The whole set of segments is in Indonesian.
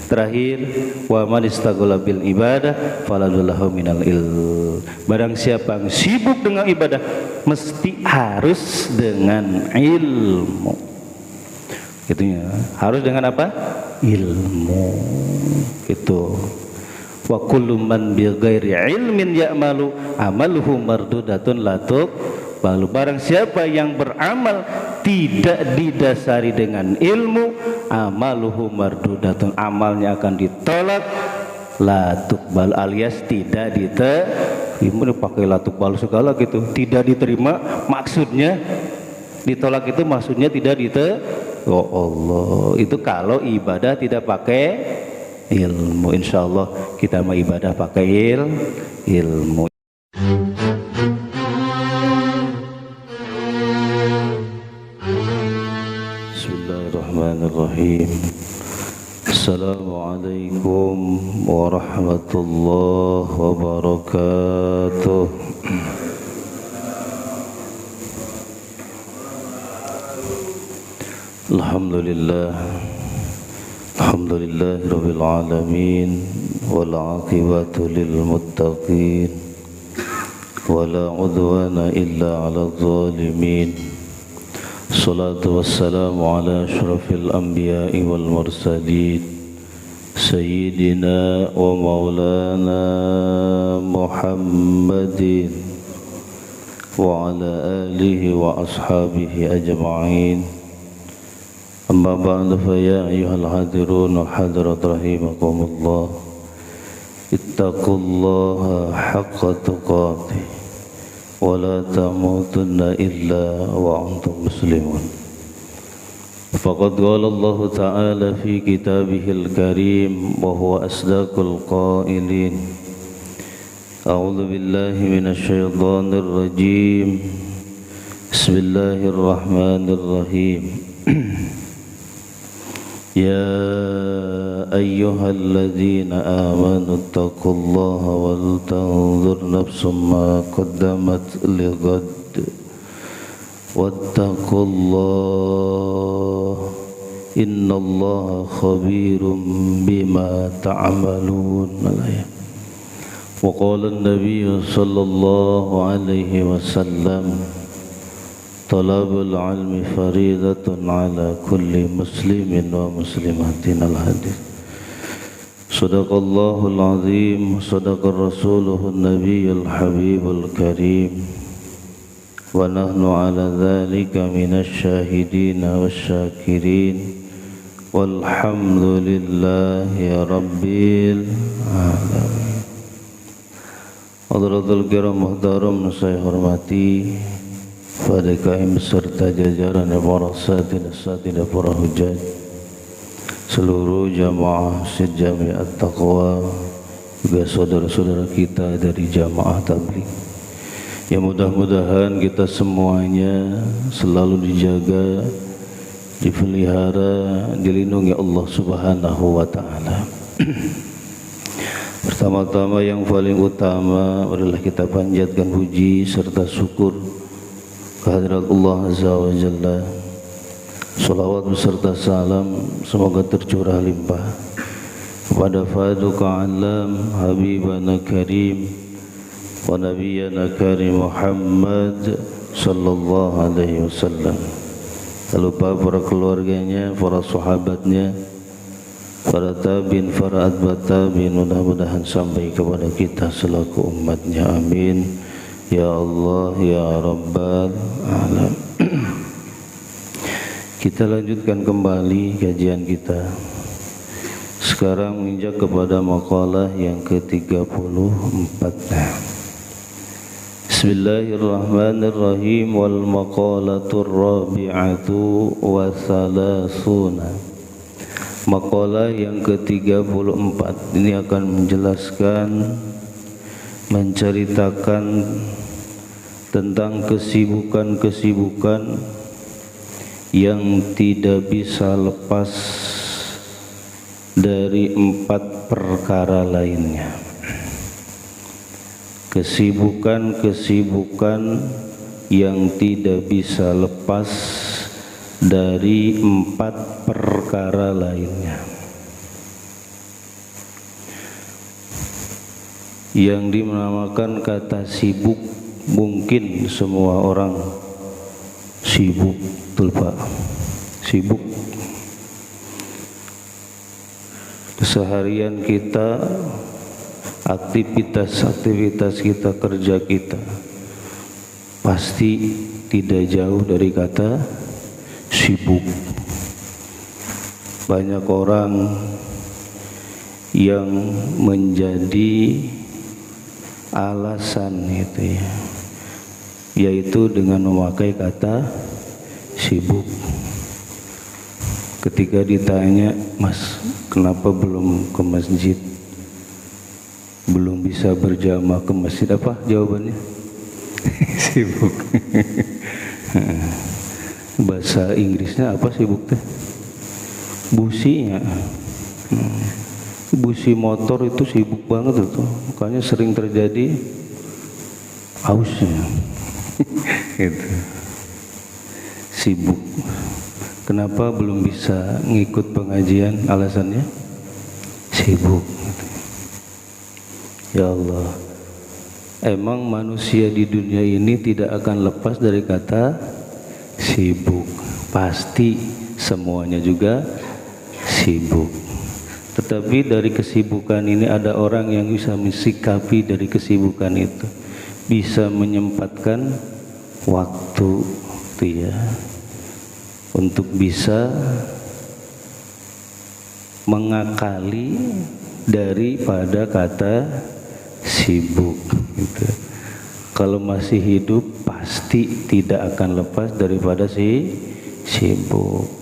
Terakhir, wa man istaghala bil ibadah faladullahu minal ilm. Barang siapa yang sibuk dengan ibadah mesti harus dengan ilmu. Itunya harus dengan apa? Ilmu. Itu. Wa kullu man bi ghairi ilmin ya'malu amaluhu mardudatun latuk balu. Barang siapa yang beramal tidak didasari dengan ilmu, amaluhu mardudatun, amalnya akan ditolak, latuk bal alias tidak diterima. Pakai latuk bal segala gitu, tidak diterima maksudnya, ditolak itu maksudnya tidak diterima. Oh Allah, itu kalau ibadah tidak pakai ilmu. Insyaallah kita mau ibadah pakai ilmu. Bismillahirrahmanirrahim. Assalamualaikum warahmatullahi wabarakatuh. Alhamdulillah, alhamdulillah rabbil alamin, wal aqibatu lil muttaqin, wala udwana illa 'alal zalimin. Salatu wassalamu ala asyrafil anbiya'i wal mursalin, sayyidina wa maulana Muhammadin wa ala alihi wa ashabihi ajma'in. Amma ba'du, fa ya ayyuhal hadirun wal hadirat rahimakumullah, ittaqullaha haqqa tuqatih wa la tamutunna illa wa antum muslimun. Faqad qala Allah ta'ala fi kitabihil karim wa huwa asdaqul qailin. A'udzu billahi minasy syaithanir rajim. Bismillahirrahmanirrahim. Ya ayyuhalladzina amanu taqullaha wal tanzur nafsum ma qaddamat lighad wattaqullaha innallaha khabirum bima ta'malun. Wa qala an-nabiy sallallahu alaihi wasallam, talabul ilmi faridatun ala kulli muslimin wa muslimatin. Al-hadis. Sadaqallahul azim, sadaqar rasuluhun nabiyyul habibul karim, wa nahnu ala dhalika minasy syahidin wasyakirin, walhamdulillahi rabbil alamin. Hadratul kiram muhtaram saya hormati, pada kami beserta jajaran para satid para hujjaj, seluruh jamaah Masjid Jami' At-Taqwa, juga saudara-saudara kita dari jamaah tabligh. Ya mudah-mudahan kita semuanya selalu dijaga, dipelihara, dilindungi Allah Subhanahu wa taala. Pertama-tama yang paling utama adalah kita panjatkan puji serta syukur kehadirat Allah Azza wa Jalla. Salawat beserta salam semoga tercurah limpah kepada Faduka Alam Habibana Karim wa Nabiyana Karim Muhammad sallallahu alaihi wasallam. Tak lupa para keluarganya, para sahabatnya, para tabi'in, para atba' tabi'in, mudah-mudahan sampai kepada kita selaku umatnya. Amin ya Allah ya Rabbal Alam. Kita lanjutkan kembali kajian kita. Sekarang menginjak kepada maqalah yang ke-34. Bismillahirrahmanirrahim. Wal maqalatur rabi'atu wa salasuna. Maqalah yang ke-34 ini akan menjelaskan, menceritakan tentang kesibukan-kesibukan yang tidak bisa lepas dari 4 perkara lainnya. Kesibukan-kesibukan yang tidak bisa lepas dari 4 perkara lainnya. yang dinamakan kata sibuk. Mungkin semua orang sibuk, betul Pak, sibuk. Seharian kita, aktivitas kita, kerja kita pasti tidak jauh dari kata sibuk. Banyak orang yang menjadi alasan itu ya, yaitu dengan memakai kata sibuk. Ketika ditanya, Mas, kenapa belum ke masjid, belum bisa berjamaah ke masjid, apa jawabannya? Sibuk. Bahasa Inggrisnya apa sibuk teh? Businya. Busi motor itu sibuk banget itu, makanya sering terjadi ausnya. Gitu. Sibuk. Kenapa belum bisa ngikut pengajian? Alasannya sibuk. Ya Allah, emang manusia di dunia ini tidak akan lepas dari kata sibuk. Pasti semuanya juga sibuk. Tetapi dari kesibukan ini ada orang yang bisa mensikapi dari kesibukan itu, bisa menyempatkan waktu itu ya, untuk bisa mengakali daripada kata sibuk gitu. Kalau masih hidup pasti tidak akan lepas daripada sibuk.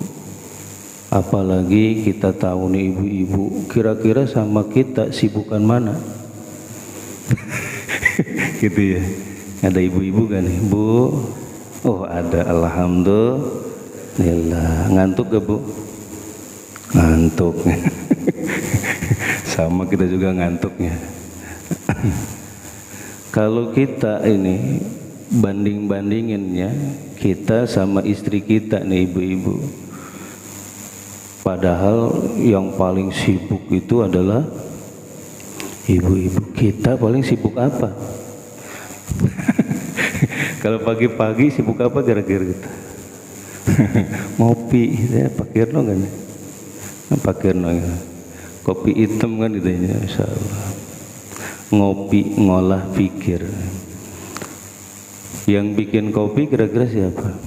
Apalagi kita tahu nih ibu-ibu, kira-kira sama kita sibukan mana? Gitu ya. Ada ibu-ibu kan nih, Bu? Oh ada, alhamdulillah. Ngantuk gak Bu? Ngantuk. Sama kita juga ngantuknya. Kalau kita ini banding-bandinginnya, kita sama istri kita nih ibu-ibu, padahal yang paling sibuk itu adalah ibu-ibu. Kita paling sibuk apa? Kalau pagi-pagi sibuk apa kira-kira kita? Ngopi, ya Pak Kirno kan? Pak Kirno ya. Kopi hitam kan gitu ya, Insya Allah. Ngopi, ngolah pikir. Yang bikin kopi kira-kira siapa?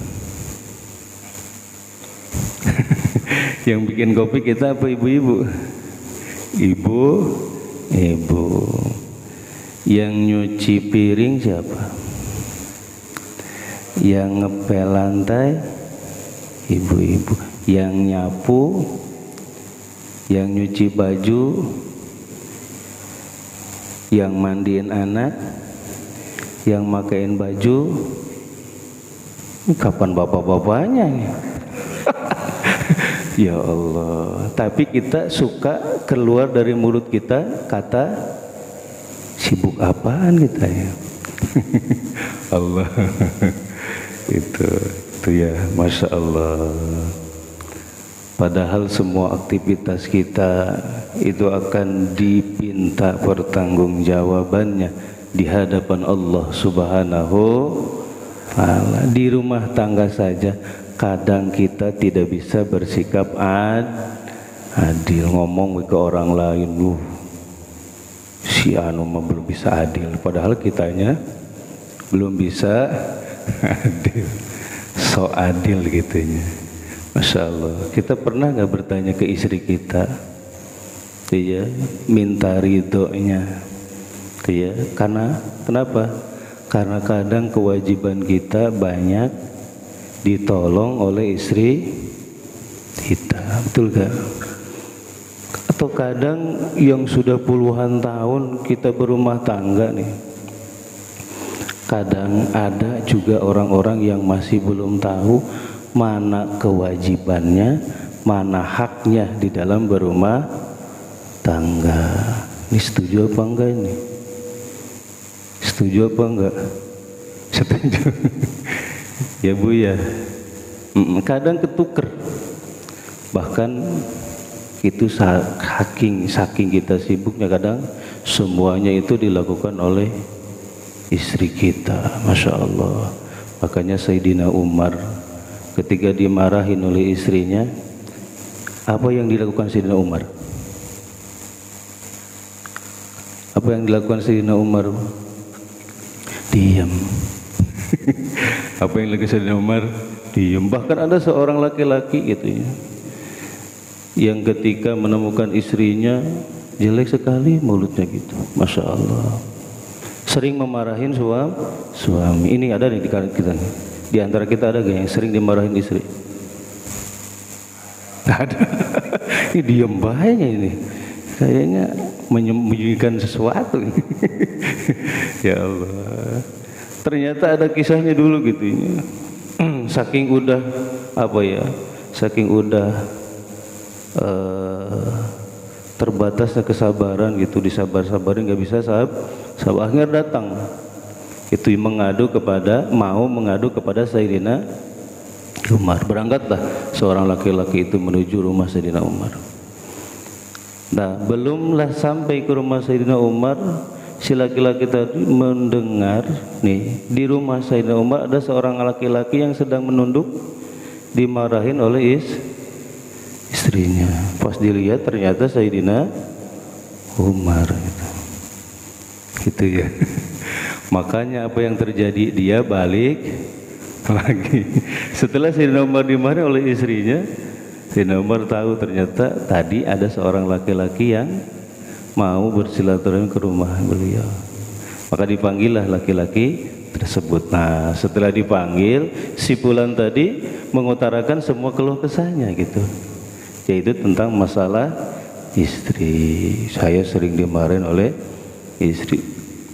Yang bikin kopi kita apa ibu-ibu? Ibu. Yang nyuci piring siapa? Yang ngepel lantai ibu-ibu. Yang nyapu, yang nyuci baju, yang mandiin anak, yang makain baju. Kapan bapak-bapaknya nih? Ya Allah, tapi kita suka keluar dari mulut kita kata sibuk apaan kita ya. Allah. itu ya, Masya Allah. Padahal semua aktivitas kita itu akan dipinta pertanggungjawabannya di hadapan Allah Subhanahu wa Ta'ala. Di rumah tangga saja kadang kita tidak bisa bersikap adil, ngomong ke orang lain, si anu mah belum bisa adil, padahal kitanya belum bisa adil, so adil gitunya. Masya Allah. Kita pernah nggak bertanya ke istri kita, ya, minta ridhonya, ya, karena kenapa? Karena kadang kewajiban kita banyak ditolong oleh istri kita, betul gak? Atau kadang yang sudah puluhan tahun kita berumah tangga nih, kadang ada juga orang-orang yang masih belum tahu mana kewajibannya, mana haknya di dalam berumah tangga. Ini setuju apa enggak ini? Setuju apa enggak? Setuju. Ya Bu ya, kadang ketuker. Bahkan itu saking kita sibuknya kadang semuanya itu dilakukan oleh istri kita. Masya Allah. Makanya Sayyidina Umar ketika dimarahin oleh istrinya, apa yang dilakukan Sayyidina Umar? Apa yang dilakukan Sayyidina Umar? Diam. Apa yang dilakukan Sayyidina Umar? Diam. Bahkan ada seorang laki-laki gitu ya, yang ketika menemukan istrinya jelek sekali mulutnya gitu, Masya Allah, sering memarahin suami. Ini ada nih di kita nih. Di antara kita ada gak yang sering dimarahin istri? Ada. Ini diem bahayanya ini. Kayaknya menyembunyikan sesuatu. Ya Allah. Ternyata ada kisahnya dulu gitu. Saking udah saking udah terbatasnya kesabaran gitu, disabar-sabarin nggak bisa sabar akhirnya datang itu mau mengadu kepada Sayyidina Umar. Berangkatlah seorang laki-laki itu menuju rumah Sayyidina Umar. Nah, belumlah sampai ke rumah Sayyidina Umar, si laki-laki tadi mendengar nih di rumah Sayyidina Umar ada seorang laki-laki yang sedang menunduk dimarahin oleh istrinya. Pas dilihat ternyata Sayyidina Umar gitu ya. Makanya apa yang terjadi, dia balik lagi. Setelah Sayyidina Umar dimarahi oleh istrinya, Sayyidina Umar tahu ternyata tadi ada seorang laki-laki yang mau bersilaturahmi ke rumah beliau. Maka dipanggillah laki-laki tersebut. Nah, setelah dipanggil, si fulan tadi mengutarakan semua keluh kesahnya gitu, yaitu tentang masalah istri. Saya sering dimarahin oleh istri.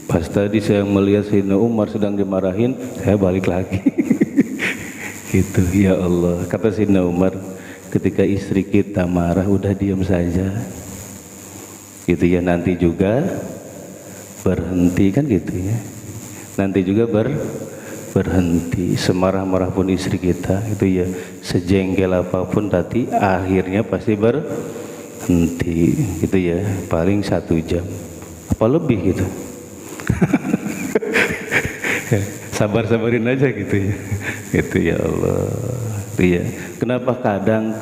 Pas tadi saya melihat Sayyidina Umar sedang dimarahin, saya balik lagi. Gitu. Ya Allah, kata Sayyidina Umar, ketika istri kita marah udah diam saja gitu ya, nanti juga berhenti kan gitu ya, nanti juga berhenti. Semarah-marah pun istri kita itu ya, sejengkel apapun tadi akhirnya pasti berhenti gitu ya, paling 1 jam apa lebih gitu. Sabar-sabarin aja gitu ya. Itu ya Allah. Itu ya. Kenapa kadang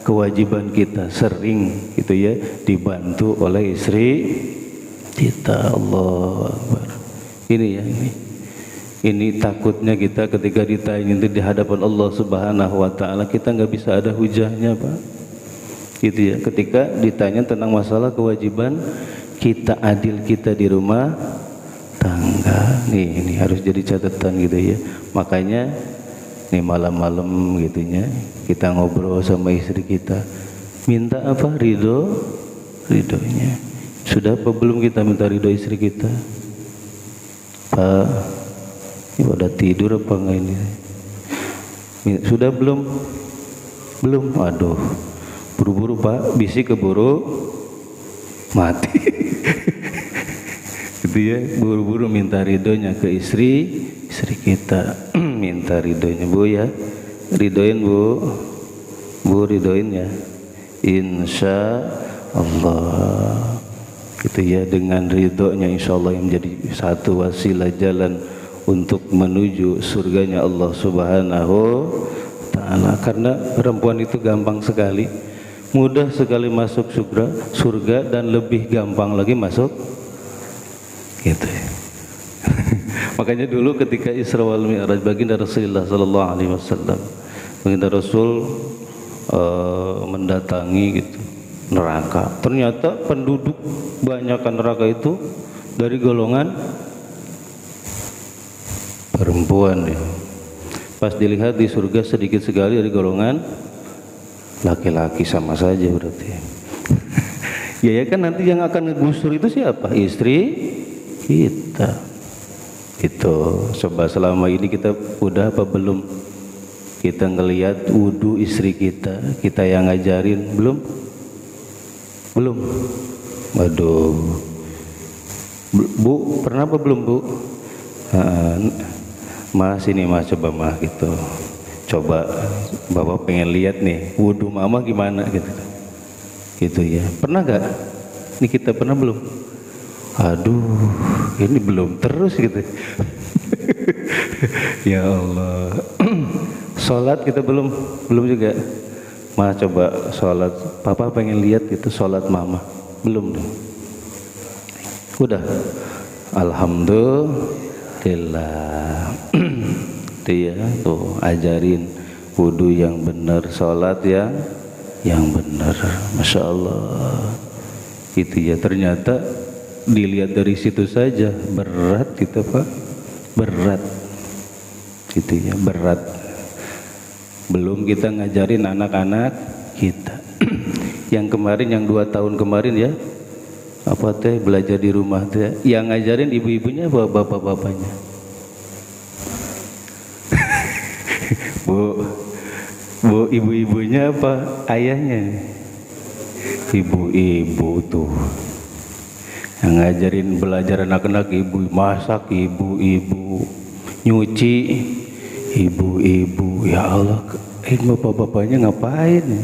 kewajiban kita sering gitu ya dibantu oleh istri kita. Allah Akbar. Ini ya, ini takutnya kita ketika ditanya itu di hadapan Allah Subhanahu wa taala, kita nggak bisa ada hujahnya, Pak. Gitu ya. Ketika ditanya tentang masalah kewajiban kita adil kita di rumah tangga, nih ini harus jadi catatan gitu ya. Makanya nih malam-malam gitunya kita ngobrol sama istri kita, minta apa? Ridhonya. Sudah apa belum kita minta ridho istri kita? Pak, ini udah tidur apa enggak ini? Sudah belum? Belum. Aduh, buru-buru Pak, bisi keburu mati. Gitu ya, buru-buru minta ridhonya ke istri kita. Minta ridhonya, Bu ya, ridhoin Bu ridhoin ya, insya Allah gitu ya. Dengan ridhonya insya Allah yang menjadi satu wasilah jalan untuk menuju surganya Allah Subhanahu ta'ala. Karena perempuan itu gampang sekali, mudah sekali masuk surga dan lebih gampang lagi masuk gitu ya. Makanya dulu ketika Isra wal Mi'raj baginda Rasulullah sallallahu alaihi wasallam, baginda Rasul mendatangi gitu neraka. Ternyata penduduk banyakkan neraka itu dari golongan perempuan ya. Pas dilihat di surga sedikit sekali dari golongan laki-laki, sama saja berarti. Ya kan nanti yang akan ngegusur itu siapa? Istri kita. Itu coba selama ini kita udah apa belum kita ngelihat wudu istri kita yang ngajarin? Belum. Waduh, Bu pernah apa belum Bu? Mas ini Mas, coba Mas gitu, coba Bapak pengen lihat nih wudu Mama gimana gitu. gitu ya. Pernah gak? Ini kita pernah belum? Aduh, ini belum terus gitu. Ya Allah. Sholat kita belum juga. Ma coba sholat, papa pengen lihat itu sholat mama. Belum deh. Udah. Alhamdulillah. Dia tuh ajarin wudu yang benar, sholat yang benar. Masya Allah. Itu ya, ternyata dilihat dari situ saja berat gitu Pak, berat gitu ya, berat. Belum kita ngajarin anak-anak kita yang kemarin, yang 2 tahun kemarin ya, apa teh belajar di rumah teh, yang ngajarin ibu-ibunya apa bapak-bapaknya? Bu ibu-ibunya apa ayahnya? Ibu-ibu tuh yang ngajarin, belajar anak-anak ibu, masak ibu-ibu, nyuci ibu-ibu. Ya Allah, bapak-bapaknya ngapain ya?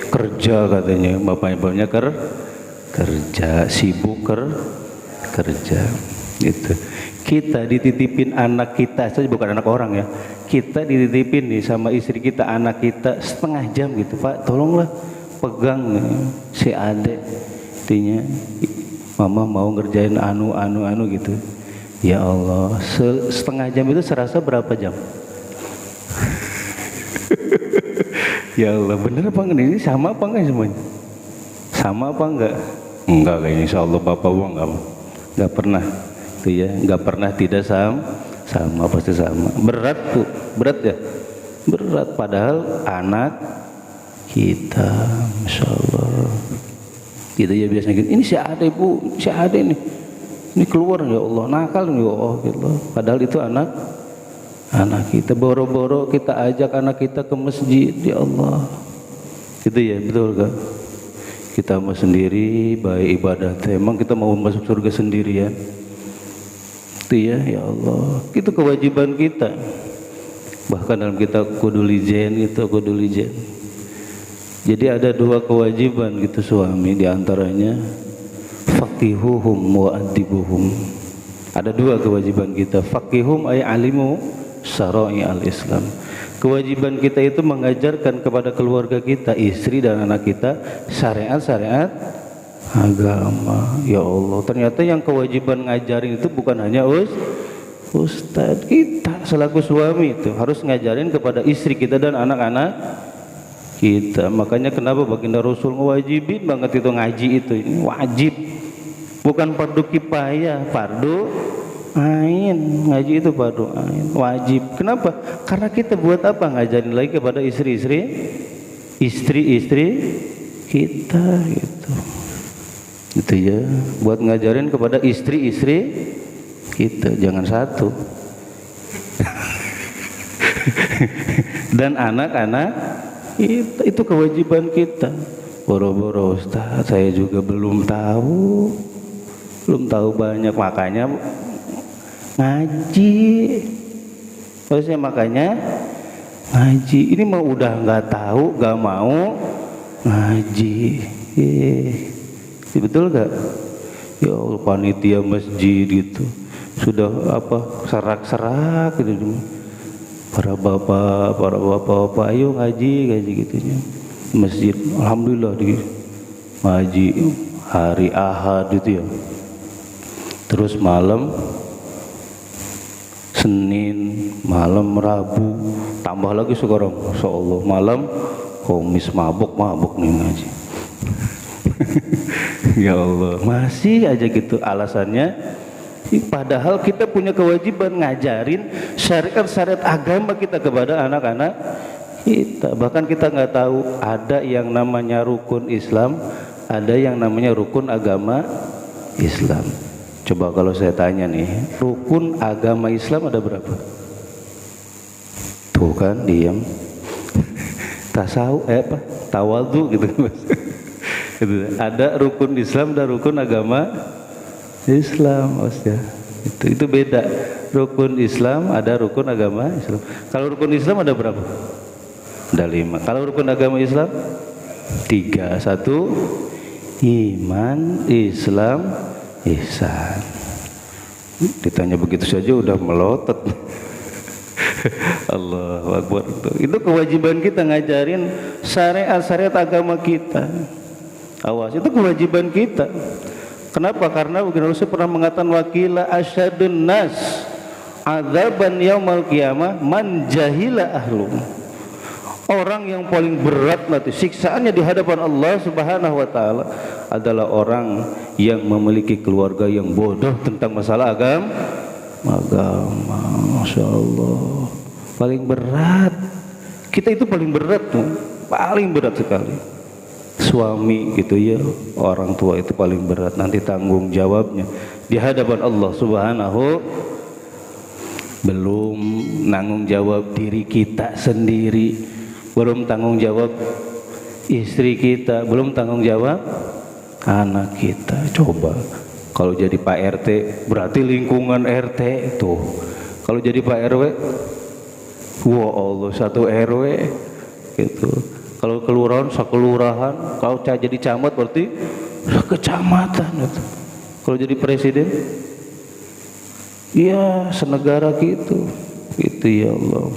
Kerja katanya, bapaknya kerja, sibuk kerja. Itu kita dititipin anak kita saja, bukan anak orang ya, kita dititipin nih sama istri kita anak kita setengah jam gitu, Pak tolonglah pegang si adek, artinya mama mau ngerjain anu gitu. Ya Allah, setengah jam itu serasa berapa jam? Ya Allah, bener apa enggak ini, sama apa enggak semuanya? Sama apa enggak? Enggak kayaknya, insya Allah bapak gua enggak pernah itu ya, enggak pernah tidak sama pasti sama. Berat tuh, berat ya, berat. Padahal anak kita, masya Allah, gitu ya biasanya gitu. Ini si ade bu, si ade nih, ini keluar ya Allah, nakal ya Allah gitu. Padahal itu anak kita, boro-boro kita ajak anak kita ke masjid, ya Allah, gitu ya, betul kan? Kita mau sendiri baik ibadah, emang kita mau masuk surga sendirian? Itu ya, ya Allah, itu kewajiban kita. Bahkan dalam kita kudulijen itu kudulijen. Jadi ada 2 kewajiban gitu suami, diantaranya faqihuhum wa adibuhum. Ada 2 kewajiban kita. Faqihum ay alimu syara'i al-Islam. Kewajiban kita itu mengajarkan kepada keluarga kita, istri dan anak kita, syariat-syariat agama. Ya Allah, ternyata yang kewajiban ngajarin itu bukan hanya ustadz, kita selaku suami itu harus ngajarin kepada istri kita dan anak-anak kita. Makanya kenapa baginda Rasul ngewajibin banget itu ngaji itu, ini wajib, bukan fardu kifayah, fardu ain. Ngaji itu fardu ain, wajib. Kenapa? Karena kita buat apa ngajarin lagi kepada istri-istri kita gitu. Itu ya, buat ngajarin kepada istri-istri kita, jangan satu. Dan anak-anak itu kewajiban kita. Boro-boro Ustaz, saya juga belum tahu banyak, makanya ngaji. Maksudnya makanya ngaji. Ini mau udah nggak tahu, nggak mau ngaji. Betul gak? Ya Allah, panitia masjid gitu sudah apa serak-serak gitu, para bapak ayo ngaji gitunya masjid. Alhamdulillah di ngaji hari Ahad itu ya, terus malam Senin, malam Rabu, tambah lagi sekarang Masya Allah malam Kamis mabok nih ngaji. Ya Allah, masih aja gitu alasannya. Padahal kita punya kewajiban ngajarin syariat-syariat agama kita kepada anak-anak kita. Bahkan kita nggak tahu ada yang namanya rukun Islam, ada yang namanya rukun agama Islam. Coba kalau saya tanya nih, rukun agama Islam ada berapa? Tuh kan diam. Tawadhu gitu kan. Ada rukun Islam dan rukun agama Islam, maksudnya itu beda. Rukun Islam ada, rukun agama Islam. Kalau rukun Islam ada berapa? Ada 5. Kalau rukun agama Islam 3. 1 iman, Islam, ihsan. Ditanya begitu saja udah melotot. Allahu Akbar. Itu kewajiban kita ngajarin syariat agama kita. Awas, itu kewajiban kita. Kenapa? Karena Rasul pernah mengatakan wakila asyadun nas adzaban yaumal qiyamah man jahila ahlum. Orang yang paling berat nanti siksaannya di hadapan Allah Subhanahu wa taala adalah orang yang memiliki keluarga yang bodoh tentang masalah agama. Masya Allah, paling berat. Kita itu paling berat tuh, paling berat sekali. Suami gitu ya, orang tua itu paling berat. Nanti tanggung jawabnya di hadapan Allah Subhanahu. Belum tanggung jawab diri kita sendiri, belum tanggung jawab istri kita, belum tanggung jawab anak kita. Coba kalau jadi Pak RT berarti lingkungan RT tuh. Kalau jadi Pak RW, wah Allah, satu RW gitu. Kalau kelurahan sakelurahan, kalau jadi camat berarti kecamatan gitu. Kalau jadi presiden, ya senegara gitu. Gitu ya Allah.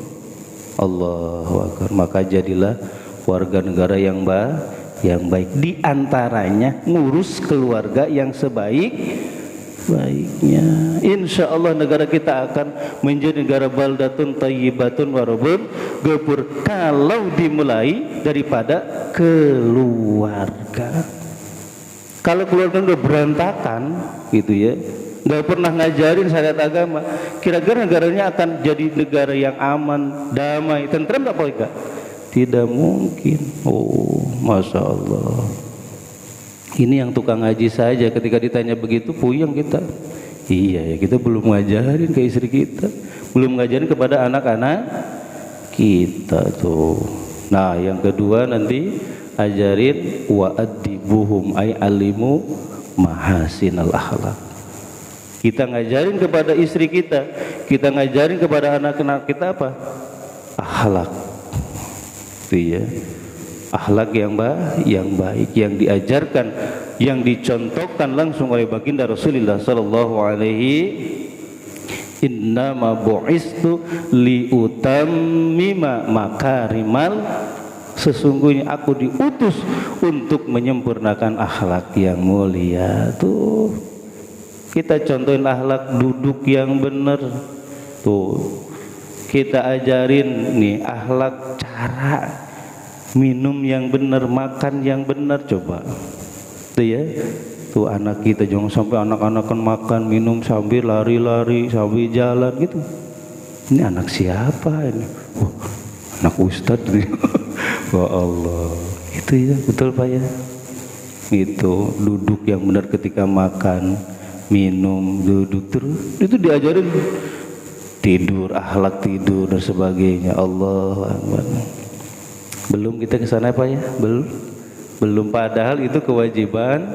Allahu Akbar. Maka jadilah warga negara yang baik. Di antaranya ngurus keluarga yang sebaik-baiknya. Insya Allah negara kita akan menjadi negara baldatun thayyibatun warabun gepur kalau dimulai daripada keluarga. Kalau keluarga udah berantakan gitu ya, nggak pernah ngajarin syariat agama, kira-kira negaranya akan jadi negara yang aman, damai, tentram tak boleh kak? Tidak mungkin. Oh, masya Allah. Ini yang tukang ngaji saja ketika ditanya begitu puyeng kita. Iya ya, kita belum ngajarin ke istri kita, belum ngajarin kepada anak-anak kita tuh. Nah, yang kedua nanti ajarin wa'adibuhum ay alimu mahasinal akhlak. Kita ngajarin kepada istri kita, kita ngajarin kepada anak-anak kita apa? Akhlak. Itu ya. Akhlak yang baik, yang diajarkan, yang dicontohkan langsung oleh baginda Rasulullah sallallahu alaihi. Innama bu'istu liutammima makarimal, sesungguhnya aku diutus untuk menyempurnakan akhlak yang mulia. Tuh kita contohin akhlak duduk yang benar. Tuh kita ajarin nih akhlak cara minum yang benar, makan yang benar. Coba tuh ya, tuh anak kita jangan sampai anak-anak kan makan minum sambil lari-lari sambil jalan gitu. Ini anak siapa ini? Wah, anak ustadz nih. Wah Allah, itu ya, betul Pak ya. Itu duduk yang benar ketika makan, minum, duduk terus. Itu diajarin tidur, akhlak tidur dan sebagainya. Allahu Akbar. Belum kita ke sana Pak ya? Belum, padahal itu kewajiban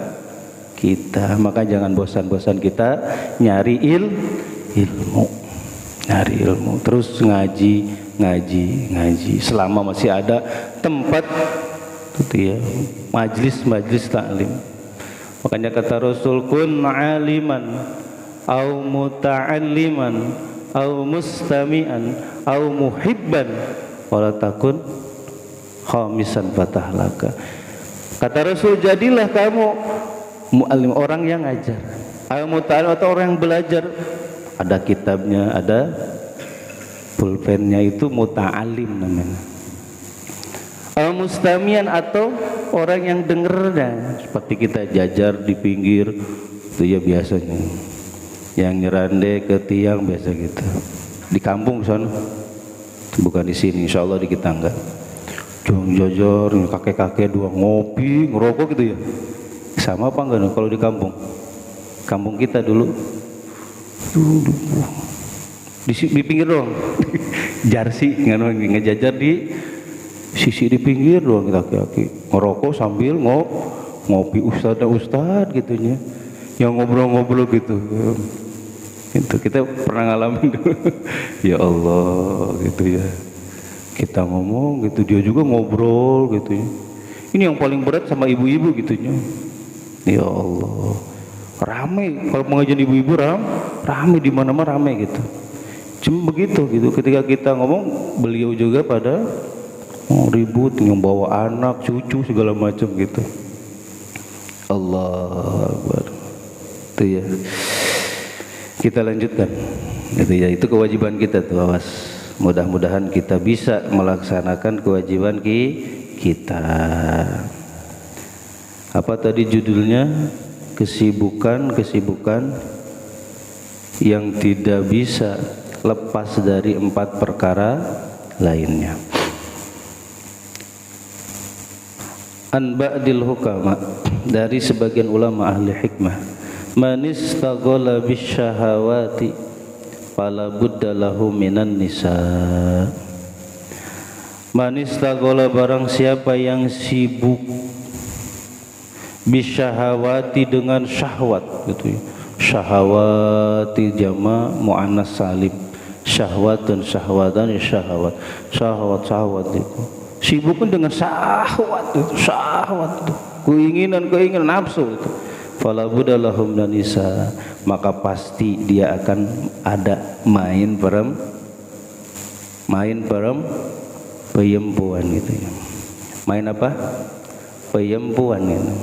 kita. Maka jangan bosan-bosan kita nyari ilmu. Nyari ilmu, terus ngaji. Selama masih ada tempat itu ya, majlis taklim. Makanya kata Rasul, kun aliman au muta'alliman au mustami'an au muhibban wala takun khamisan fatahlaka. Kata Rasul, jadilah kamu mu'allim, orang yang ngajar, au muta'allim atau orang yang belajar, ada kitabnya, ada pulpennya, itu muta'alim namanya. Al-mustamian atau orang yang dengernya, seperti kita jajar di pinggir itu ya biasanya, yang nyerande ke tiang biasa gitu. Di kampung sana, bukan di sini, insya Allah di kita enggak. Jajar, kakek-kakek dua ngopi, ngerokok gitu ya. Sama apa enggak kalau di kampung? Kampung kita dulu di pinggir doang. Jarsi ngejajar di sisi di pinggir doang, kaki-kaki ngerokok sambil ngopi ustad gitunya, yang ngobrol-ngobrol gitu. Itu kita pernah ngalamin dulu. Ya Allah gitu ya, kita ngomong gitu, dia juga ngobrol gitu ya. Ini yang paling berat sama ibu-ibu gitunya. Ya Allah, rame kalau pengajian ibu-ibu rame di mana-mana rame gitu. Cuma begitu gitu. Ketika kita ngomong, beliau juga pada ribut yang bawa anak, cucu segala macam gitu. Allah Akbar. Itu ya. Kita lanjutkan. Itu ya, itu kewajiban kita tuh, awas. Mudah-mudahan kita bisa melaksanakan kewajiban kita. Apa tadi judulnya? Kesibukan yang tidak bisa lepas dari 4 perkara lainnya. An ba'dil hukama, dari sebagian ulama ahli hikmah, man istaghala bisyahawati fala budda lahu minan nisa. Man istaghala, barang siapa yang sibuk, bisyahawati, dengan syahwat gitu ya. Syahawati jama muannas salim, syahwatun syahwatan ya syahwat itu. Sibuk dengan syahwat itu, keinginan nafsu itu. Fala budda lahum minan nisa, maka pasti dia akan ada main perempuan gitu ya. Main apa? Perempuan gitu.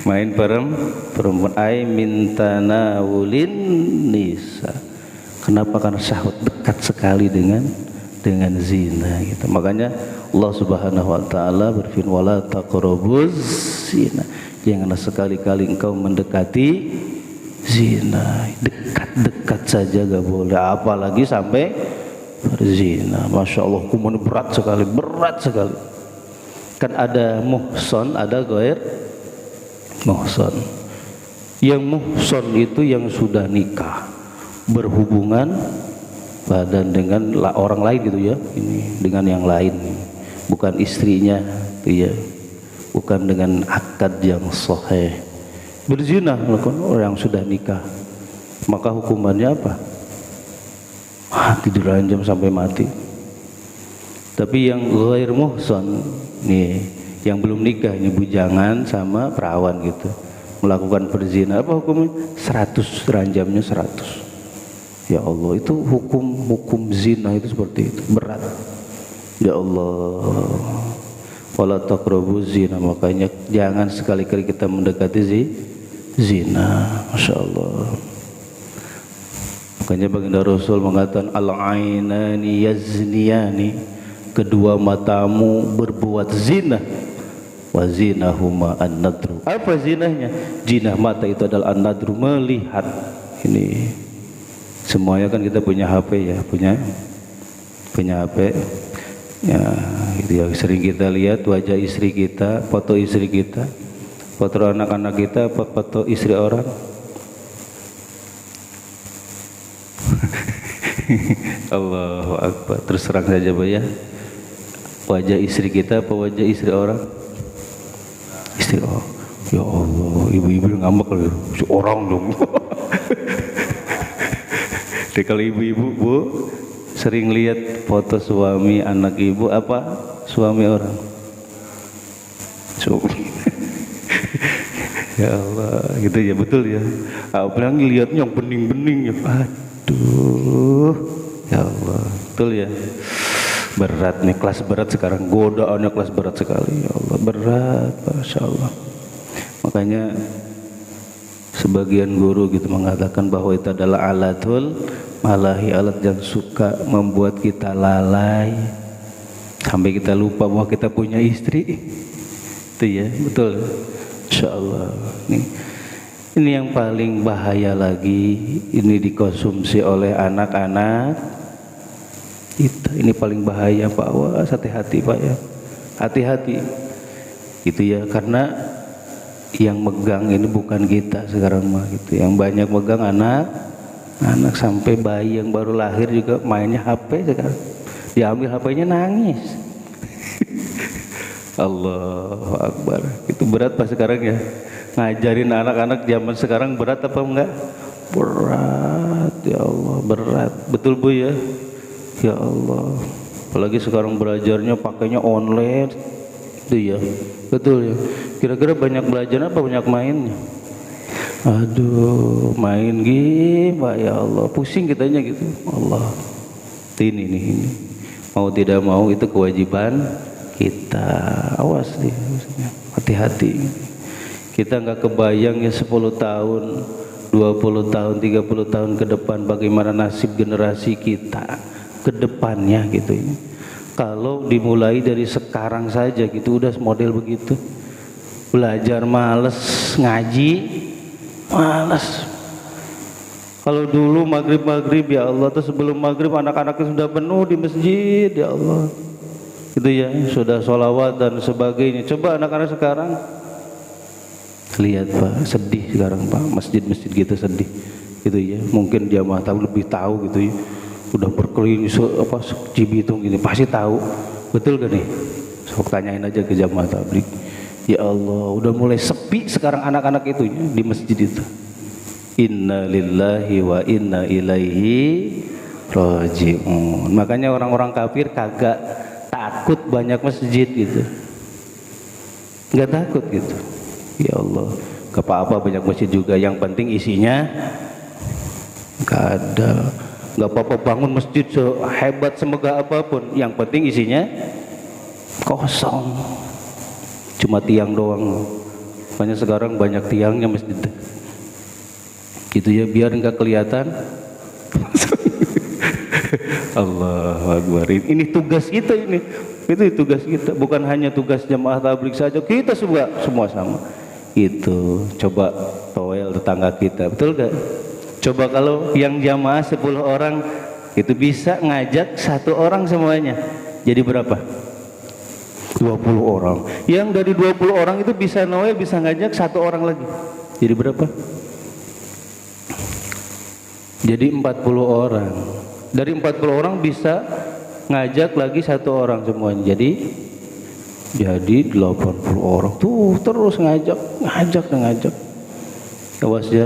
Main perempuan, ai mintana wulin nisa. Kenapa? Karena syahwat dekat sekali dengan zina gitu. Makanya Allah Subhanahu wa taala berfirman, wala taqrabuz zina, janganlah sekali-kali engkau mendekati zina. Dekat-dekat saja gak boleh, apalagi sampai berzina. Masya Allah, hukuman berat sekali. Kan ada muhson, ada ghair muhson. Yang muhson itu yang sudah nikah, berhubungan badan dengan orang lain gitu ya, ini dengan yang lain, bukan istrinya gitu ya, bukan dengan akad yang sahih. Berzina melakukan orang yang sudah nikah, maka hukumannya apa? Mati, diranjam sampai mati. Tapi yang ghair muhson nih, yang belum nikah, ini bujangan sama perawan gitu, melakukan berzina, apa hukumnya? 100, ranjamnya 100. Ya Allah, itu hukum zina itu seperti itu, berat. Ya Allah, wala taqrabuz zina, makanya jangan sekali-kali kita mendekati zina. Masya Allah. Makanya baginda Rasul mengatakan, al-ainani yazniyani, kedua matamu berbuat zina, wa zinahuma an-nadru. Apa zinahnya? Zina mata itu adalah an-nadru, melihat. Ini semuanya kan kita punya HP ya, punya HP ya, itu yang sering kita lihat wajah istri kita, foto istri kita, foto anak-anak kita, foto istri orang. Allahu Akbar. Terus terang saja Pak ya, wajah istri kita apa wajah istri orang? Istri orang. Ya Allah, ibu-ibu ngambek loh, si orang dong. Jadi kalau ibu-ibu Bu sering lihat foto suami anak ibu, apa suami orang? Suami. Ya Allah, gitu ya, betul ya. Apalagi lihatnya yang bening-bening ya. Aduh, ya Allah, betul ya. Berat nih, kelas berat sekarang, godaannya kelas berat sekali. Ya Allah, berat, Masya Allah. Makanya sebagian guru gitu mengatakan bahwa itu adalah alatul malahi, alat yang suka membuat kita lalai sampai kita lupa bahwa kita punya istri. Itu ya, betul. Insyaallah. Ini yang paling bahaya lagi, ini dikonsumsi oleh anak-anak. Ini paling bahaya Pak. Wah, hati-hati Pak ya. Hati-hati. Gitu ya, karena yang megang ini bukan kita sekarang mah gitu. Yang banyak megang anak sampai bayi yang baru lahir juga mainnya HP sekarang. Diambil HP-nya nangis. Allahu Akbar. Itu berat Pak sekarang ya. Ngajarin anak-anak zaman sekarang berat apa enggak? Berat, ya Allah, berat. Betul Bu ya? Ya Allah. Apalagi sekarang belajarnya pakainya online. Itu ya, betul ya. Kira-kira banyak belajar apa banyak mainnya? Aduh, main gimana ya Allah, pusing kitanya gitu. Allah, ini nih, ini. Mau tidak mau itu kewajiban kita. Awas nih, hati-hati. Kita nggak kebayang ya 10 tahun, 20 tahun, 30 tahun ke depan bagaimana nasib generasi kita ke depannya gitu ya. Kalau dimulai dari sekarang saja gitu udah model begitu. Belajar males, ngaji malas. Kalau dulu maghrib ya Allah, tuh sebelum maghrib anak-anaknya sudah penuh di masjid ya Allah, gitu ya, sudah sholawat dan sebagainya. Coba anak-anak sekarang lihat Pak, sedih sekarang Pak, masjid-masjid gitu sedih, gitu ya. Mungkin jamaah tahu lebih tahu gitu ya, udah berkeliling Cibitung gini pasti tahu, betul gak nih? Sok tanyain aja ke jamaah tabligh. Ya Allah, udah mulai sepi sekarang anak-anak itu ya, di masjid itu. Inna lillahi wa inna ilaihi raji'un. Makanya orang-orang kafir kagak takut banyak masjid gitu, nggak takut gitu. Ya Allah, gak apa-apa banyak masjid juga, yang penting isinya nggak ada. Nggak apa-apa bangun masjid sehebat semegah apapun, yang penting isinya kosong, cuma tiang doang. Makanya sekarang banyak tiangnya masjid gitu ya, biar nggak kelihatan. Allahu Akbar. Ini tugas kita, ini itu tugas kita, bukan hanya tugas jamaah tabligh saja, kita semua sama itu. Coba toel tetangga kita, betul gak? Coba kalau yang jamaah 10 orang itu bisa ngajak 1 orang semuanya, jadi berapa? 20 orang. Yang dari 20 orang itu bisa noel, bisa ngajak 1 orang lagi, jadi berapa? Jadi 40 orang. Dari 40 orang bisa ngajak lagi 1 orang semuanya, jadi 80 orang. Tuh terus ngajak. Awas ya,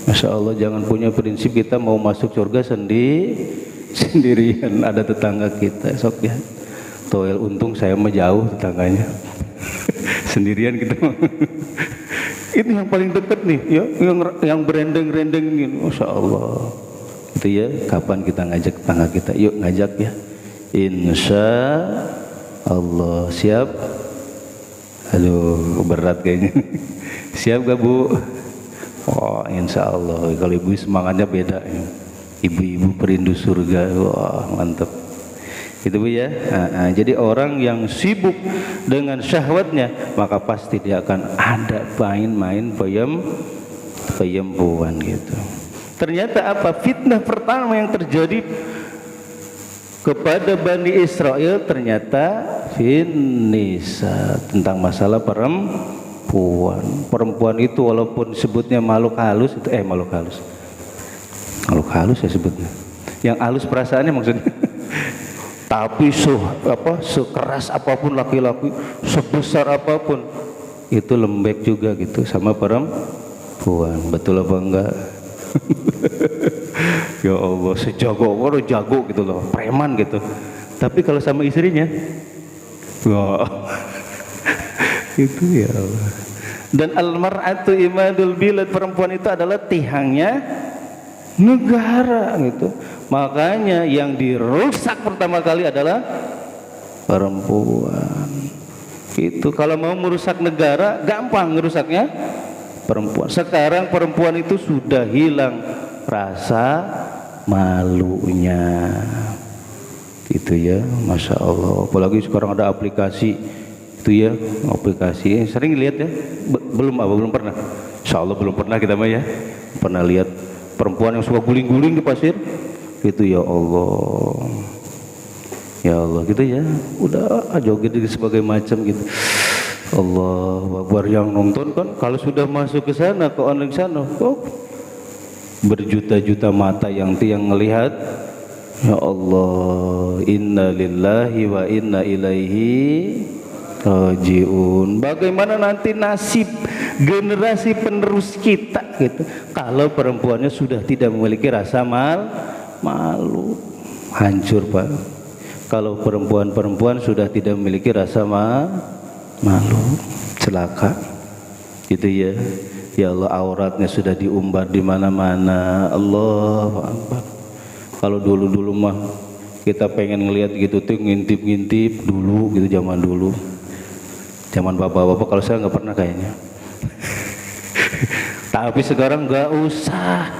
Masya Allah, jangan punya prinsip kita mau masuk surga sendirian, ada tetangga kita. Sok ya, toel untung saya mah jauh tetangganya. Sendirian kita. Itu yang paling dekat nih ya, yang berendeng-rendeng ini, Masya Allah. Itu ya, kapan kita ngajak tetangga kita? Yuk ngajak ya, insya Allah. Siap? Aduh berat kayaknya. Siap gak Bu? Oh insya Allah. Kalau ibu semangatnya beda ya. Ibu-ibu perindu surga, wah mantap. Itu Bu ya. Jadi orang yang sibuk dengan syahwatnya, maka pasti dia akan ada main-main peyembuan gitu. Ternyata apa? Fitnah pertama yang terjadi kepada Bani Israel ternyata finnisa, tentang masalah perempuan itu, walaupun sebutnya makhluk halus itu makhluk halus ya sebutnya, yang halus perasaannya maksudnya. Tapi sekeras apapun laki-laki, sebesar apapun itu lembek juga gitu sama perempuan. Betul apa enggak? Ya Allah, sejago gitu loh, preman gitu. Tapi kalau sama istrinya, wah, itu ya Allah. Dan almar'atu imadul bilad, perempuan itu adalah tihangnya negara gitu. Makanya yang dirusak pertama kali adalah perempuan. Itu kalau mau merusak negara gampang ngerusaknya perempuan. Sekarang perempuan itu sudah hilang rasa malunya. Itu ya, Masya Allah. Apalagi sekarang ada aplikasi itu ya, aplikasi sering lihat ya. Belum pernah. Insya Allah belum pernah kita mah ya. Pernah lihat perempuan yang suka guling-guling di pasir. Itu ya Allah, ya Allah gitu ya, udah joget sebagai macam gitu. Allah Akbar, yang nonton kan kalau sudah masuk ke sana, ke online sana, berjuta-juta mata yang ngelihat. Ya Allah, inna lillahi wa inna ilaihi rajiun. Bagaimana nanti nasib generasi penerus kita gitu kalau perempuannya sudah tidak memiliki rasa malu? Hancur Pak. Kalau perempuan sudah tidak memiliki rasa malu, celaka. Gitu ya. Ya Allah, auratnya sudah diumbar di mana-mana. Allahu Akbar. Kalau dulu-dulu mah kita pengen ngelihat gitu tuh, ngintip-ngintip dulu gitu, zaman dulu. Zaman bapak-bapak, kalau saya nggak pernah kayaknya. Tapi sekarang nggak usah,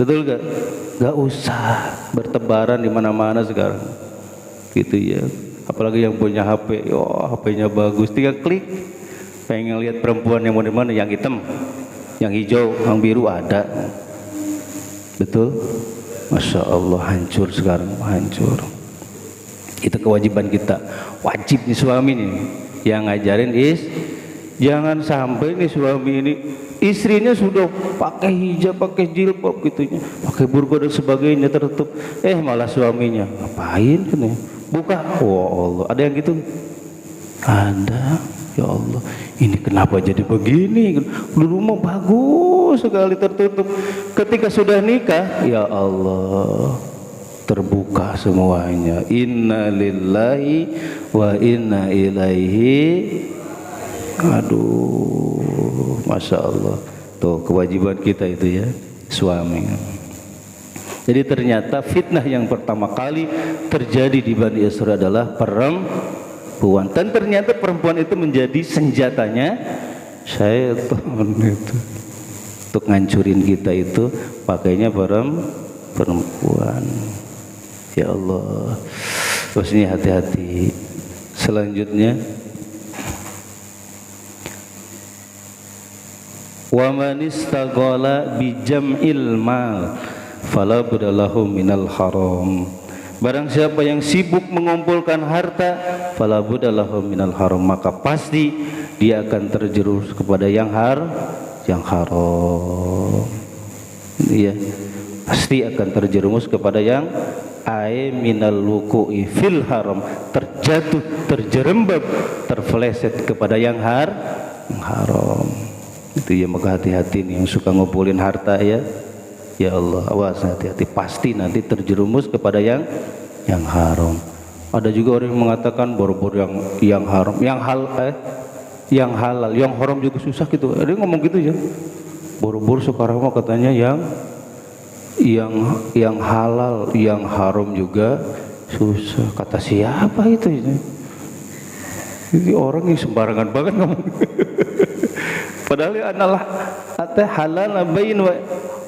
betul gak? Nggak usah bertebaran di mana-mana sekarang, gitu ya. Apalagi yang punya HP, HP-nya bagus, tinggal klik. Pengen lihat perempuan yang mau di mana, yang hitam, yang hijau, yang biru ada, betul? Masya Allah, hancur sekarang, hancur. Itu kewajiban kita, wajib nih suami nih yang ngajarin jangan sampai nih suami ini istrinya sudah pakai hijab, pakai jilbab gitunya, pakai burqa dan sebagainya tertutup, malah suaminya ngapain kan ya? Buka, Allah, ada yang gitu? Ada. Ya Allah, ini kenapa jadi begini? Dulu mah bagus sekali tertutup. Ketika sudah nikah, ya Allah, terbuka semuanya. Inna lillahi wa inna ilaihi. Aduh, Masya Allah. Tuh kewajiban kita itu ya, suami. Jadi ternyata fitnah yang pertama kali terjadi di Bani Israil adalah perempuan. Dan ternyata perempuan itu menjadi senjatanya syaitan itu. Untuk ngancurin kita itu pakainya perempuan. Ya Allah. Terus ini hati-hati. Selanjutnya, wa man istaghala bi jam'il mal fala budalahu minal haram. Barang siapa yang sibuk mengumpulkan harta, fala budalahu minal haram, maka pasti dia akan terjerumus kepada yang haram. Iya, pasti akan terjerumus kepada yang minal wuqu'i fil haram, terjatuh, terjerembab, terfeleset kepada yang haram. Itu ya, maka hati-hati nih yang suka ngumpulin harta ya. Ya Allah, awas, hati-hati, pasti nanti terjerumus kepada yang haram. Ada juga orang yang mengatakan bor-bor yang haram, yang halal, yang haram juga susah gitu. Ada yang ngomong gitu ya. Bor-bor sekarang mah katanya yang halal, yang haram juga susah. Kata siapa itu? Ini orang yang sembarangan banget ngomong. Padahal adalah halal bayin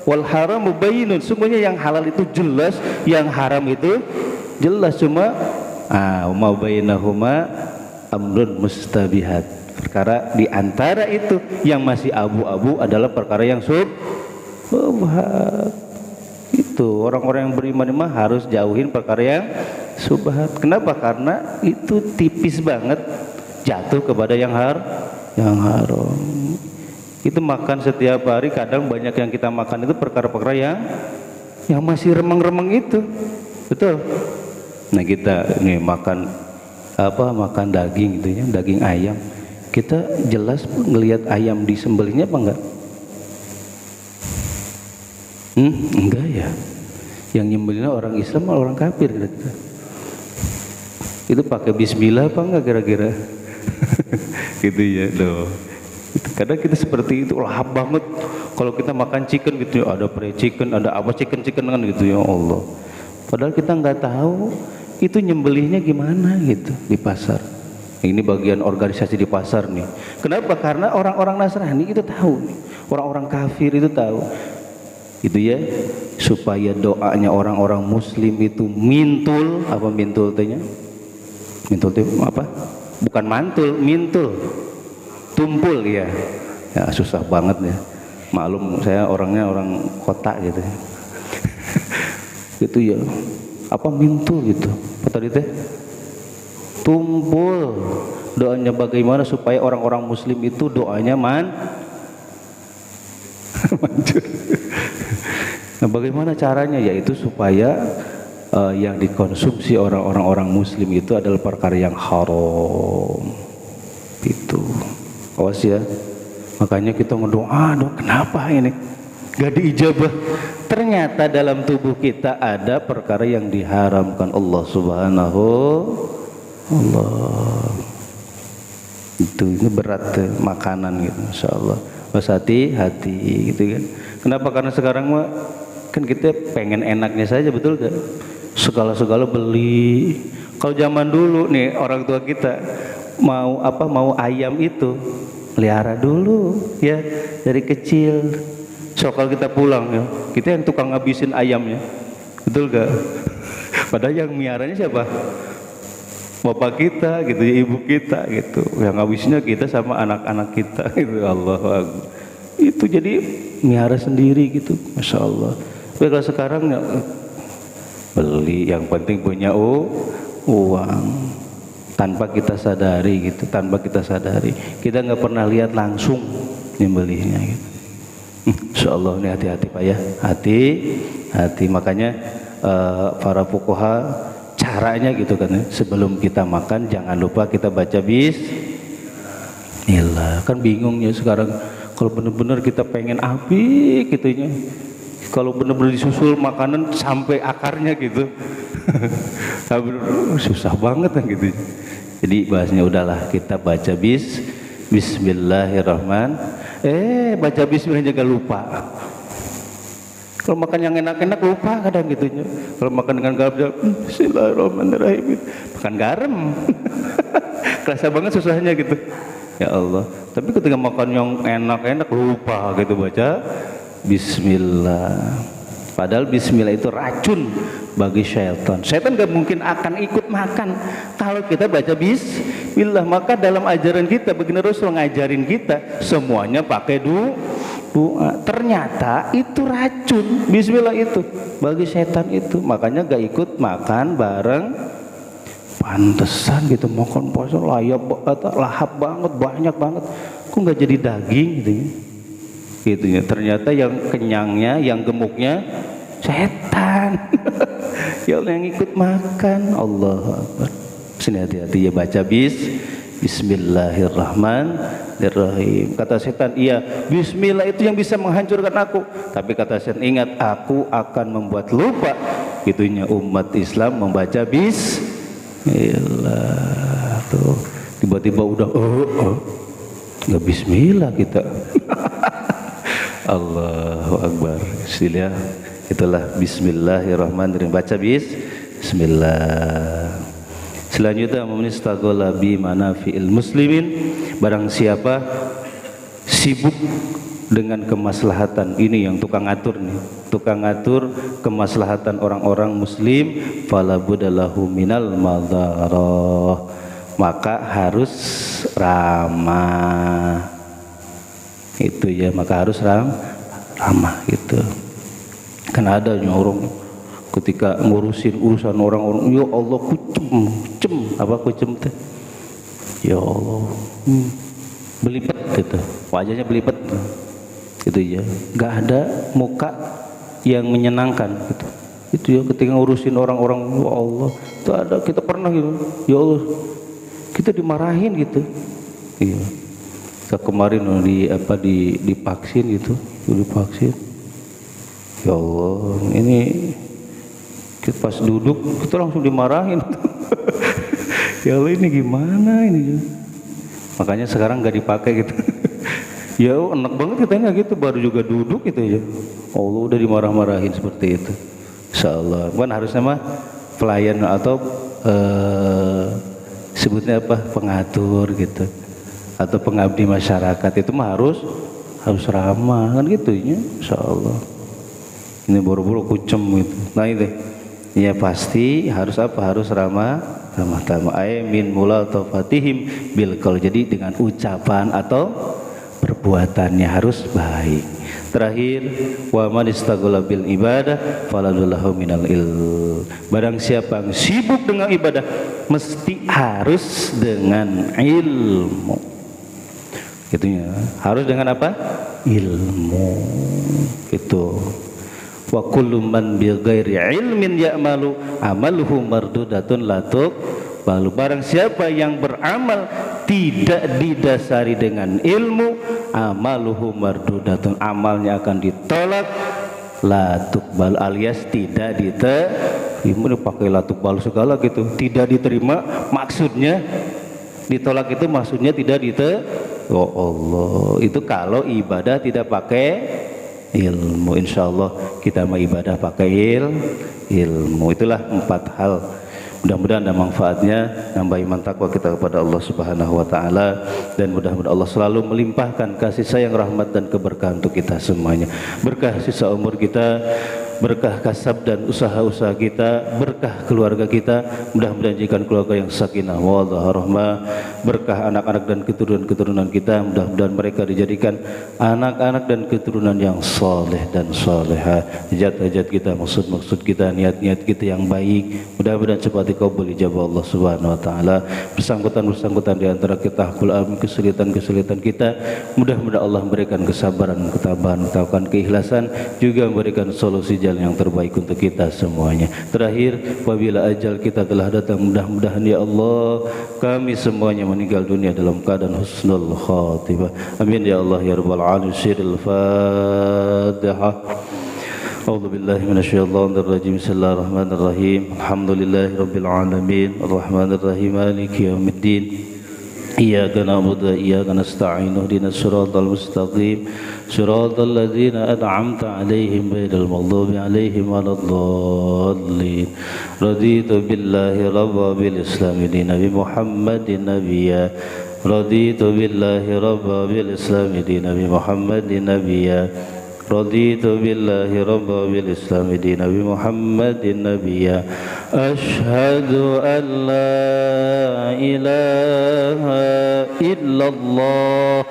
wal haram bayyinun. Sungguhnya yang halal itu jelas, yang haram itu jelas, cuma ma bainahuma amrun mustabihat. Perkara di antara itu yang masih abu-abu adalah perkara yang subhat. Itu orang-orang yang beriman mah harus jauhin perkara yang subhat. Kenapa? Karena itu tipis banget jatuh kepada yang haram. Itu makan setiap hari, kadang banyak yang kita makan itu perkara-perkara yang masih remeng-remeng itu, betul. Nah kita nih makan daging gitu ya, daging ayam, kita jelas ngelihat ayam disembelihnya apa enggak? Enggak ya. Yang nyembelihnya orang Islam atau orang kafir kira-kira? Itu pakai bismillah apa enggak kira-kira? Gitu ya, loh. Kadang kita seperti itu, lahap banget kalau kita makan chicken gitu ya, ada pre chicken, ada apa chicken kan gitu ya Allah. Padahal kita nggak tahu itu nyembelihnya gimana gitu di pasar. Ini bagian organisasi di pasar nih. Kenapa? Karena orang-orang Nasrani itu tahu, orang-orang kafir itu tahu. Gitu ya, supaya doanya orang-orang Muslim itu mintul. Apa mintul tehnya? Mintul itu apa? Bukan mantul, mintul. Tumpul ya, susah banget ya. Maklum saya orangnya orang kota gitu. Gitu ya. Apa mintul gitu? Apa tadi teh? Tumpul. Doanya bagaimana supaya orang-orang Muslim itu doanya manjur. Nah, bagaimana caranya? Yaitu supaya yang dikonsumsi orang-orang Muslim itu adalah perkara yang haram. Itu. Awas ya. Makanya kita ngedoa, kenapa ini gak diijabah? Ternyata dalam tubuh kita ada perkara yang diharamkan Allah Subhanahu Allah. Itu ini berat makanan gitu, Masya Allah. Harus hati-hati gitu kan. Kenapa? Karena sekarang mah kan kita pengen enaknya saja, betul gak? Segala-segala beli. Kalau zaman dulu nih orang tua kita mau apa, mau ayam itu pelihara dulu ya dari kecil. So kalau kita pulang ya, kita yang tukang ngabisin ayamnya, betul gak? Padahal yang miaranya siapa? Bapak kita gitu, ibu kita gitu. Yang ngabisinnya kita sama anak-anak kita gitu. Allahu Akbar. Itu jadi miara sendiri gitu, Masya Allah. Tapi kalau sekarang ya, beli, yang penting punya uang, tanpa kita sadari gitu, tanpa kita sadari. Kita nggak pernah lihat langsung nyembelihnya gitu. Insya Allah ini hati-hati Pak ya, hati-hati. Makanya para fuqaha caranya gitu kan ya, sebelum kita makan jangan lupa kita baca bismillah. Kan bingungnya sekarang kalau benar-benar kita pengen api gitunya, kalau benar-benar disusul makanan sampai akarnya gitu susah banget kan gitu. Jadi bahasanya udahlah kita baca bismillahirrahmanirrahim. Baca bismillah juga lupa. Kalau makan yang enak-enak lupa kadang gitunya. Kalau makan dengan garam, bismillahirrahmanirrahim, makan garam. Kerasa banget susahnya gitu. Ya Allah. Tapi ketika makan yang enak-enak lupa gitu baca bismillah. Padahal bismillah itu racun bagi syaitan. Syaitan gak mungkin akan ikut makan kalau kita baca bismillah. Maka dalam ajaran kita, baginda Rasul ngajarin kita semuanya pakai doa. Ternyata itu racun bismillah itu bagi setan itu. Makanya gak ikut makan bareng. Pantesan gitu makan puasa lahap banget, banyak banget, kok gak jadi daging gitu ya. Gitu ya. Ternyata yang kenyangnya, yang gemuknya setan. Ya Allah yang ikut makan. Allahu Akbar. Sini hati-hati ya, baca bismillahirrahmanirrahim. Kata setan, iya bismillah itu yang bisa menghancurkan aku. Tapi kata setan, ingat aku akan membuat lupa gitunya umat Islam membaca bismillah. Tuh tiba-tiba udah nggak bismillah kita. Allahu Akbar. Sila itulah bismillahirrahmanirrahim. Baca bismillah. Selanjutnya menistaghala bi manafi'il muslimin. Barang siapa sibuk dengan kemaslahatan, ini yang tukang ngatur nih, tukang ngatur kemaslahatan orang-orang muslim, fala budalahu minal madharah, maka harus ramah. Itu ya, maka harus ramah gitu. Kan ada orang ketika ngurusin urusan orang-orang, ya Allah kucem teh, ya Allah belipet gitu, wajahnya belipet gitu ya, nggak ada muka yang menyenangkan gitu. Itu ya ketika ngurusin orang-orang, ya Allah itu ada, kita pernah gitu, ya Allah kita dimarahin gitu. Iya, kemarin divaksin gitu, divaksin, ya Allah ini kita pas duduk kita langsung dimarahin. Ya Allah ini gimana ini? Makanya sekarang nggak dipakai gitu. Ya enak banget kita nggak gitu, baru juga duduk gitu ya. Allah udah dimarah-marahin seperti itu. Insyaallah. Kan harusnya mah pelayan atau sebutnya apa, pengatur gitu, atau pengabdi masyarakat, itu mah harus ramah kan gitu ya. Insyaallah. Ini boro-boro kucem gitu. Nah itu. Ya pasti harus apa? Harus ramah tamah. Min mulatafatihim bil qaul. Jadi dengan ucapan atau perbuatannya harus baik. Terakhir, wa man istaghala bil ibadah faladullahu minal ilm. Barang siapa yang sibuk dengan ibadah mesti harus dengan ilmu. Gitu ya. Harus dengan apa? Ilmu. Itu. Wa kullu man bi ghairi ilmin ya'malu amaluhu mardudatun latuk balu. Barang siapa yang beramal tidak didasari dengan ilmu, amaluhu mardudatun, amalnya akan ditolak, latuk bal, alias tidak diterima. Pakai latuk bal segala gitu, tidak diterima, maksudnya Ditolak itu maksudnya tidak oh Allah, itu kalau ibadah tidak pakai ilmu. Insya Allah kita mau ibadah pakai ilmu. Itulah 4 hal. Mudah-mudahan ada manfaatnya, nambah iman takwa kita kepada Allah Subhanahu wa taala, dan mudah-mudahan Allah selalu melimpahkan kasih sayang, rahmat dan keberkahan untuk kita semuanya. Berkah sisa umur kita, berkah kasab dan usaha-usaha kita, berkah keluarga kita. Mudah-mudahan jadikan keluarga yang sakinah mawaddah rahmah, berkah anak-anak dan keturunan-keturunan kita. Mudah-mudahan mereka dijadikan anak-anak dan keturunan yang soleh dan soleha. Hajat-hajat kita, maksud-maksud kita, niat-niat kita yang baik, mudah-mudahan cepat dikabul ijabah Allah Subhanahu wa taala. Bersangkutan di antara kita, kesulitan-kesulitan kita, mudah-mudahan Allah memberikan kesabaran, ketabahan, keikhlasan, juga memberikan solusi jalan yang terbaik untuk kita semuanya. Terakhir, apabila ajal kita telah datang, mudah-mudahan ya Allah kami semuanya meninggal dunia dalam keadaan husnul khatimah. Amin ya Allah ya rabbal alamin. Al-Fatihah. A'udzu billahi minasyaitonir rajim. Bismillahirrahmanirrahim. Alhamdulillahirabbil alamin. Arrahmanir rahim. Maliki yaumiddin. Iyyaka na'budu wa iyyaka nasta'in. Ihdinas siratal mustaqim. Siratal ladzina an'amta 'alaihim ghairil maghdubi 'alaihim waladdallin. Raditu billahi rabban bil islam dinan bi Muhammadin nabiyya. Raditu billahi rabban bil islam dinan bi Muhammadin nabiyya. Raditu billahi rabban bil islam dinan bi Muhammadin nabiyya. Asyhadu an la ilaha illallah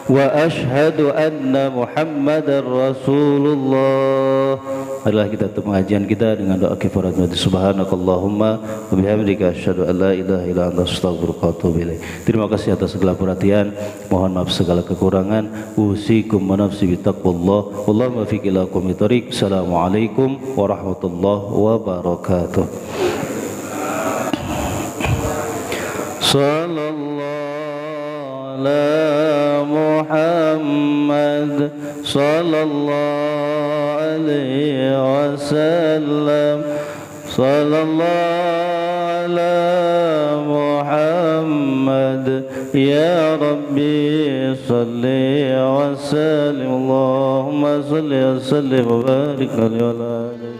wa asyhadu anna Muhammadar Rasulullah. Adalah kita tutup pengajian kita dengan doa kifarat majlis. Subhanakallahumma wa bihamdika asyhadu an la ilaha illa anta astaghfiruka wa atubu ilaik. Terima kasih atas segala perhatian. Mohon maaf segala kekurangan. Usikum wa nafsi bitaqwallah. Wallahu muwaffiq ila aqwamit thoriq. Assalamualaikum warahmatullahi wabarakatuh. Sallallahu ala Muhammad sallallahu alaihi wasallam. Sallallahu ala Muhammad ya Rabbi salli wa sallim. Allahumma salli wa sallim wa barik alaihi wa ala alihi.